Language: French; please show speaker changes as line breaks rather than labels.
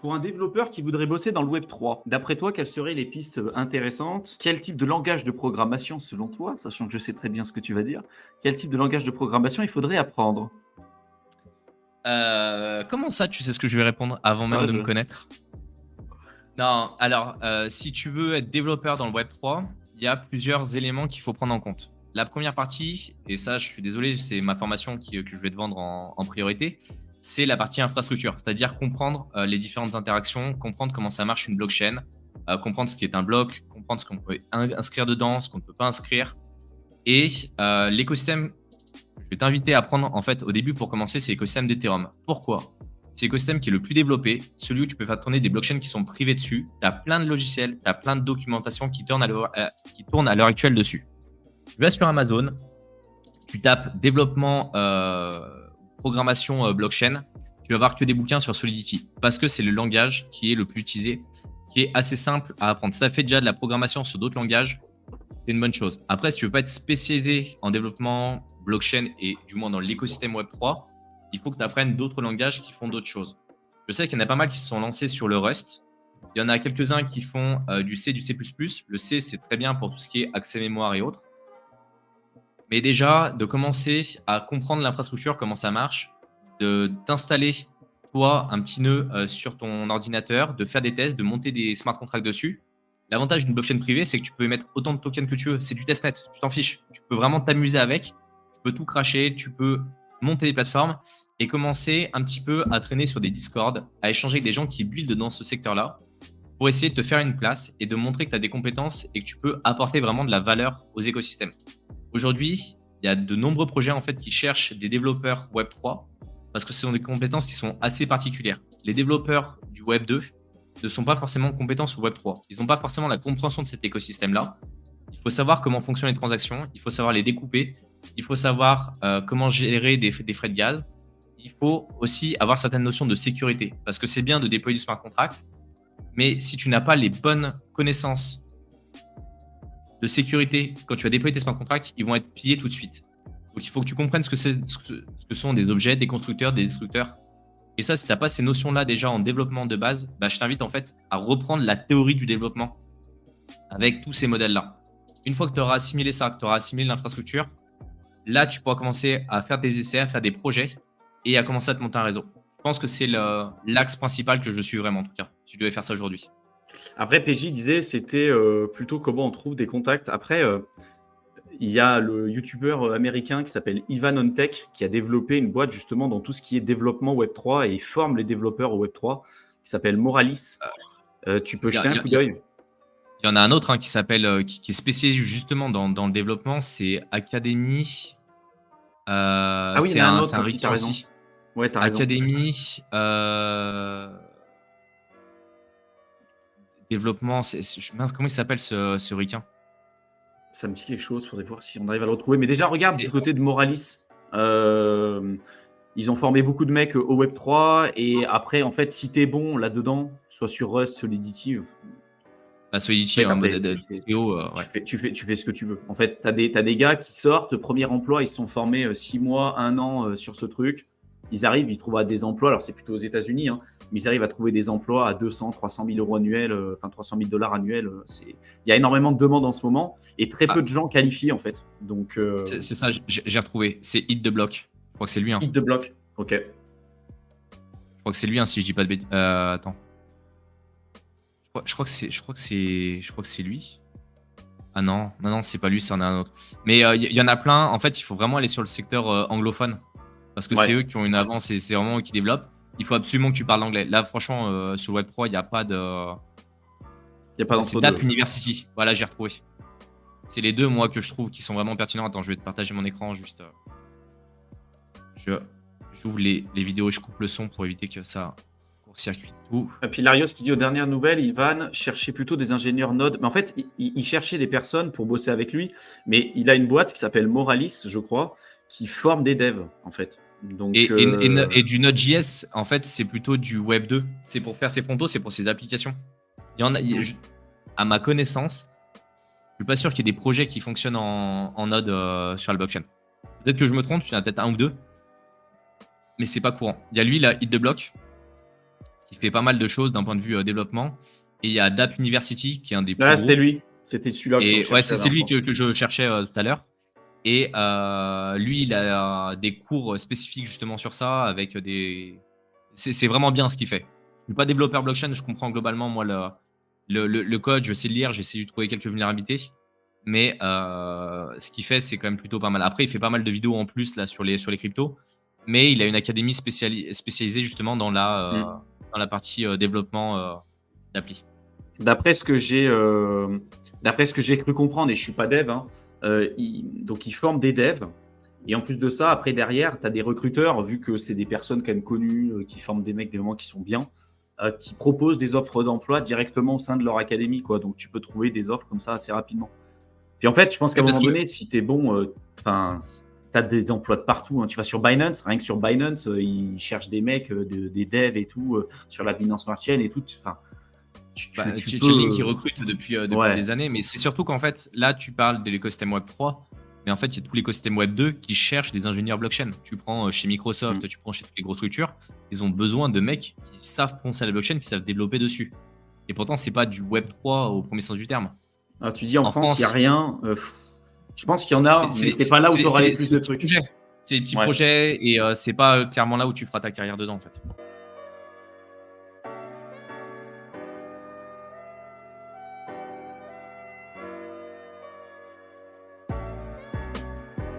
Pour un développeur qui voudrait bosser dans le web 3, d'après toi, quelles seraient les pistes intéressantes? Quel type de langage de programmation selon toi, sachant que je sais très bien ce que tu vas dire, quel type de langage de programmation il faudrait apprendre?
Comment ça, tu sais ce que je vais répondre avant même
Ah,
de me connaître? Non, alors, si tu veux être développeur dans le web 3, il y a plusieurs éléments qu'il faut prendre en compte. La première partie, et ça, je suis désolé, c'est ma formation que je vais te vendre en priorité, c'est la partie infrastructure, c'est-à-dire comprendre les différentes interactions, comprendre comment ça marche une blockchain, comprendre ce qui est un bloc, comprendre ce qu'on peut inscrire dedans, ce qu'on ne peut pas inscrire. Et l'écosystème, je vais t'inviter à prendre, en fait, au début, pour commencer, c'est l'écosystème d'Ethereum. Pourquoi? C'est l'écosystème qui est le plus développé, celui où tu peux faire tourner des blockchains qui sont privées dessus. Tu as plein de logiciels, tu as plein de documentation qui tournent à l'heure actuelle dessus. Tu vas sur Amazon, tu tapes développement, programmation blockchain, tu vas voir que des bouquins sur Solidity parce que c'est le langage qui est le plus utilisé, qui est assez simple à apprendre. Si tu as fait déjà de la programmation sur d'autres langages, c'est une bonne chose. Après, si tu veux pas être spécialisé en développement blockchain et du moins dans l'écosystème Web3, il faut que tu apprennes d'autres langages qui font d'autres choses. Je sais qu'il y en a pas mal qui se sont lancés sur le Rust. Il y en a quelques-uns qui font du C, du C++. Le C, c'est très bien pour tout ce qui est accès mémoire et autres. Mais déjà, de commencer à comprendre l'infrastructure, comment ça marche, d'installer, toi, un petit nœud sur ton ordinateur, de faire des tests, de monter des smart contracts dessus. L'avantage d'une blockchain privée, c'est que tu peux mettre autant de tokens que tu veux. C'est du testnet, tu t'en fiches. Tu peux vraiment t'amuser avec. Tu peux tout cracher, tu peux monter des plateformes et commencer un petit peu à traîner sur des Discord, à échanger avec des gens qui buildent dans ce secteur-là pour essayer de te faire une place et de montrer que tu as des compétences et que tu peux apporter vraiment de la valeur aux écosystèmes. Aujourd'hui, il y a de nombreux projets en fait qui cherchent des développeurs Web3 parce que ce sont des compétences qui sont assez particulières. Les développeurs du Web2 ne sont pas forcément compétents sur Web3. Ils n'ont pas forcément la compréhension de cet écosystème-là. Il faut savoir comment fonctionnent les transactions, il faut savoir les découper, il faut savoir comment gérer des frais de gaz. Il faut aussi avoir certaines notions de sécurité parce que c'est bien de déployer du smart contract, mais si tu n'as pas les bonnes connaissances de sécurité, quand tu vas déployer tes smart contracts, ils vont être pillés tout de suite. Donc il faut que tu comprennes ce que sont des objets, des constructeurs, des destructeurs. Et ça, si tu n'as pas ces notions-là déjà en développement de base, bah, je t'invite en fait à reprendre la théorie du développement avec tous ces modèles-là. Une fois que tu auras assimilé ça, que tu auras assimilé l'infrastructure, là, tu pourras commencer à faire des essais, à faire des projets et à commencer à te monter un réseau. Je pense que c'est l'axe principal que je suis vraiment en tout cas, si je devais faire ça aujourd'hui.
Après, PJ disait c'était plutôt comment on trouve des contacts. Après, il y a le youtubeur américain qui s'appelle Ivan On Tech qui a développé une boîte justement dans tout ce qui est développement Web3 et il forme les développeurs au Web3 qui s'appelle Moralis. Tu peux jeter un coup d'œil.
Il y en a un autre hein, qui s'appelle, qui est spécialisé justement dans le développement, c'est Academy.
Ah oui, il y en a un autre aussi, t'as raison. Ouais, t'as raison.
Academy. Développement, mince, comment il s'appelle ce ricain?
Ça me dit quelque chose, faudrait voir si on arrive à le retrouver. Mais déjà, regarde du côté de Moralis. Ils ont formé beaucoup de mecs au Web3 et après, en fait, si t'es bon là-dedans, soit sur Rust, Solidity,
Solidity, en mode
TO, ouais. tu fais ce que tu veux. En fait, t'as des gars qui sortent, premier emploi, ils se sont formés 6 mois, 1 an sur ce truc. Ils arrivent, ils trouvent des emplois, alors c'est plutôt aux États-Unis, hein, mais ils arrivent à trouver des emplois à 200, 300 000 euros annuels, enfin 300 000 dollars annuels. Il y a énormément de demandes en ce moment et très peu de gens qualifiés en fait. Donc,
c'est ça, j'ai retrouvé. C'est Hit the Block. Je crois que c'est lui. Hein.
Hit the Block, ok.
Je crois que c'est lui, hein, si je dis pas de bêtises. Attends. Je crois que c'est lui. Ah non, c'est pas lui, c'en est un autre. Mais il y en a plein. En fait, il faut vraiment aller sur le secteur anglophone parce que c'est eux qui ont une avance et c'est vraiment eux qui développent. Il faut absolument que tu parles anglais. Là, franchement, sur Web3, il n'y a pas de.
Il n'y a pas
C'est Dapp University. Voilà, j'ai retrouvé. C'est les deux, moi, que je trouve qui sont vraiment pertinents. Attends, je vais te partager mon écran juste. J'ouvre les vidéos et je coupe le son pour éviter que ça court-circuite tout.
Et puis Larios qui dit aux dernières nouvelles, Ivan cherchait plutôt des ingénieurs Node. Mais en fait, il cherchait des personnes pour bosser avec lui. Mais il a une boîte qui s'appelle Moralis, je crois, qui forme des devs, en fait. Donc,
et du Node.js, en fait, c'est plutôt du Web 2. C'est pour faire ses frontaux, c'est pour ses applications. Il y en a, à ma connaissance, je suis pas sûr qu'il y ait des projets qui fonctionnent en Node sur la blockchain. Peut-être que je me trompe, il y en a peut-être un ou deux, mais c'est pas courant. Il y a lui, là, Hit the Block, qui fait pas mal de choses d'un point de vue développement. Et il y a Dapp University, qui est un des plus
Là,
gros.
c'était lui. C'était celui-là que tu
Et ouais,
recherchais.
c'est lui que je cherchais tout à l'heure. Et lui, il a des cours spécifiques justement sur ça, avec des. C'est vraiment bien ce qu'il fait. Je suis pas développeur blockchain, je comprends globalement moi le code, je sais le lire, j'ai essayé de trouver quelques vulnérabilités. Mais ce qu'il fait, c'est quand même plutôt pas mal. Après, il fait pas mal de vidéos en plus là sur les cryptos. Mais il a une académie spécialisée justement dans la partie développement d'appli.
D'après ce que j'ai cru comprendre, et je suis pas dev, hein, donc ils forment des devs. Et en plus de ça, après derrière, tu as des recruteurs, vu que c'est des personnes quand même connues, qui forment des mecs, des moments qui sont bien, qui proposent des offres d'emploi directement au sein de leur académie, quoi. Donc tu peux trouver des offres comme ça assez rapidement. Puis en fait, je pense qu'à un moment donné, si tu es bon, tu as des emplois de partout, hein. Tu vas sur Binance, rien que sur Binance, ils cherchent des mecs, des devs et tout, sur la Binance Smart Chain et tout. Enfin,
Chainlink qui recrute depuis
Ouais.
des années, mais c'est surtout qu'en fait, là, tu parles de l'écosystème Web 3, mais en fait, il y a tout l'écosystème Web 2 qui cherche des ingénieurs blockchain. Tu prends chez Microsoft, tu prends chez toutes les grosses structures, ils ont besoin de mecs qui savent penser à la blockchain, qui savent développer dessus. Et pourtant, c'est pas du Web 3 au premier sens du terme.
Alors, tu dis en France, il n'y a rien. Je pense qu'il y en a, mais c'est pas là où tu auras les plus de trucs.
C'est des petits projets et c'est pas clairement là où tu feras ta carrière dedans, en fait.